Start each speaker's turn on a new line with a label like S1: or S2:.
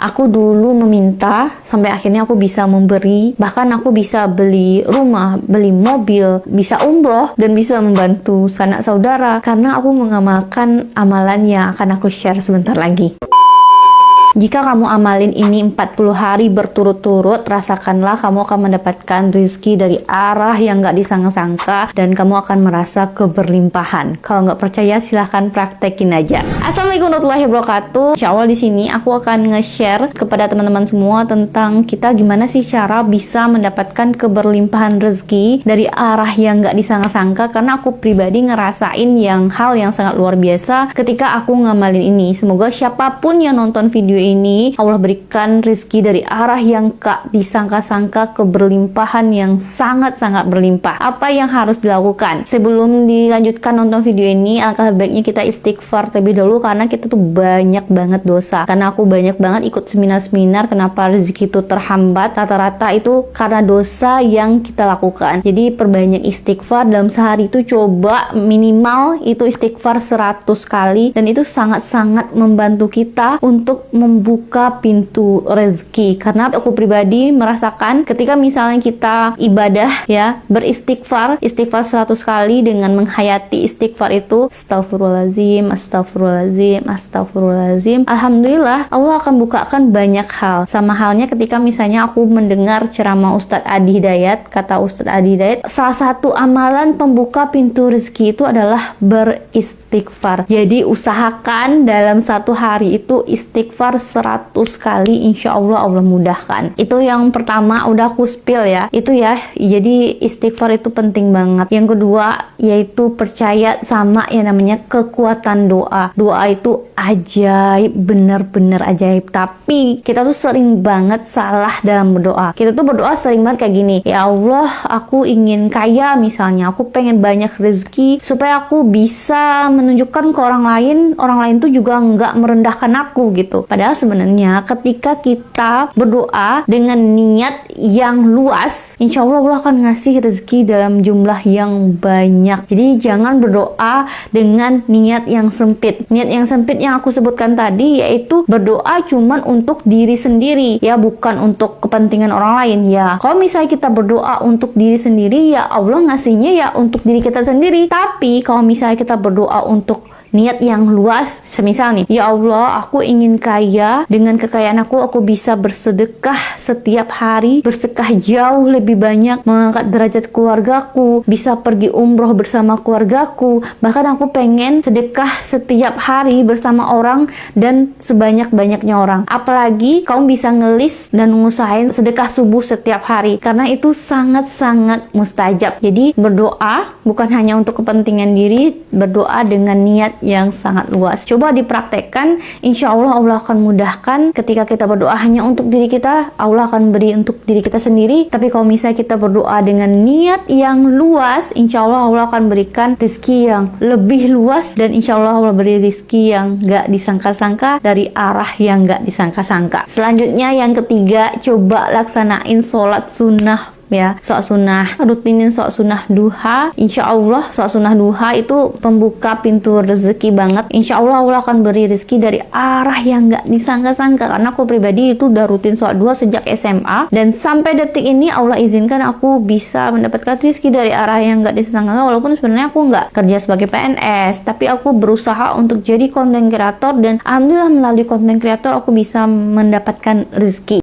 S1: Aku dulu meminta sampai akhirnya aku bisa memberi, bahkan aku bisa beli rumah, beli mobil, bisa umroh, dan bisa membantu sanak saudara karena aku mengamalkan amalan yang akan aku share sebentar lagi. Jika kamu amalin ini 40 hari berturut-turut, rasakanlah kamu akan mendapatkan rezeki dari arah yang gak disangka-sangka dan kamu akan merasa keberlimpahan. Kalau nggak percaya silahkan praktekin aja. Assalamualaikum warahmatullahi wabarakatuh. Insya Allah di sini aku akan nge-share kepada teman-teman semua tentang kita gimana sih cara bisa mendapatkan keberlimpahan rezeki dari arah yang gak disangka-sangka, karena aku pribadi ngerasain hal yang sangat luar biasa ketika aku ngamalin ini. Semoga siapapun yang nonton video ini Allah berikan rezeki dari arah yang gak disangka-sangka, keberlimpahan yang sangat-sangat berlimpah. Apa yang harus dilakukan? Sebelum dilanjutkan nonton video ini, alangkah baiknya kita istighfar terlebih dahulu, karena kita tuh banyak banget dosa. Karena aku banyak banget ikut seminar-seminar, kenapa rezeki itu terhambat, rata-rata itu karena dosa yang kita lakukan. Jadi perbanyak istighfar. Dalam sehari itu coba minimal itu istighfar 100 kali, dan itu sangat-sangat membantu kita untuk membuka pintu rezeki. Karena aku pribadi merasakan ketika misalnya kita ibadah ya, beristighfar 100 kali dengan menghayati istighfar itu, astagfirullahaladzim, astagfirullahaladzim, astagfirullahaladzim, alhamdulillah Allah akan bukakan banyak hal. Sama halnya ketika misalnya aku mendengar ceramah Ustadz Adi Hidayat. Kata Ustadz Adi Hidayat, salah satu amalan pembuka pintu rezeki itu adalah beristighfar. Jadi usahakan dalam satu hari itu istighfar 100 kali, insya Allah Allah mudahkan. Itu yang pertama, udah aku spill ya. Itu ya, jadi istighfar itu penting banget. Yang kedua, yaitu percaya sama yang namanya kekuatan doa. Doa itu ajaib, bener-bener ajaib. Tapi kita tuh sering banget salah dalam berdoa. Kita tuh berdoa sering banget kayak gini, ya Allah, aku ingin kaya misalnya, aku pengen banyak rezeki supaya aku bisa menunjukkan ke orang lain tuh juga nggak merendahkan aku gitu. Padahal sebenarnya ketika kita berdoa dengan niat yang luas, insya Allah Allah akan ngasih rezeki dalam jumlah yang banyak. Jadi jangan berdoa dengan niat yang sempit. Niat yang sempit yang aku sebutkan tadi yaitu berdoa cuman untuk diri sendiri ya, bukan untuk kepentingan orang lain ya. Kalau misalnya kita berdoa untuk diri sendiri, ya Allah ngasihnya ya untuk diri kita sendiri. Tapi kalau misalnya kita berdoa untuk niat yang luas, semisal nih, ya Allah, aku ingin kaya, dengan kekayaan aku bisa bersedekah setiap hari, bersedekah jauh lebih banyak, mengangkat derajat keluargaku, bisa pergi umroh bersama keluargaku, bahkan aku pengen sedekah setiap hari bersama orang dan sebanyak-banyaknya orang. Apalagi kamu bisa ngelis dan ngusahain sedekah subuh setiap hari, karena itu sangat-sangat mustajab. Jadi berdoa bukan hanya untuk kepentingan diri, berdoa dengan niat yang sangat luas. Coba dipraktekkan, insya Allah Allah akan mudahkan. Ketika kita berdoa hanya untuk diri kita, Allah akan beri untuk diri kita sendiri. Tapi kalau misalnya kita berdoa dengan niat yang luas, insya Allah Allah akan berikan rezeki yang lebih luas, dan insya Allah Allah beri rezeki yang gak disangka-sangka dari arah yang gak disangka-sangka. Selanjutnya yang ketiga, coba laksanain sholat sunnah ya, sholat sunnah, rutinin sholat sunnah duha. Insya Allah sholat sunnah duha itu pembuka pintu rezeki banget. Insya Allah Allah akan beri rezeki dari arah yang gak disangka-sangka. Karena aku pribadi itu udah rutin sholat duha sejak SMA, dan sampai detik ini Allah izinkan aku bisa mendapatkan rezeki dari arah yang gak disangka-sangka. Walaupun sebenarnya aku gak kerja sebagai PNS, tapi aku berusaha untuk jadi konten kreator, dan alhamdulillah melalui konten kreator aku bisa mendapatkan rezeki.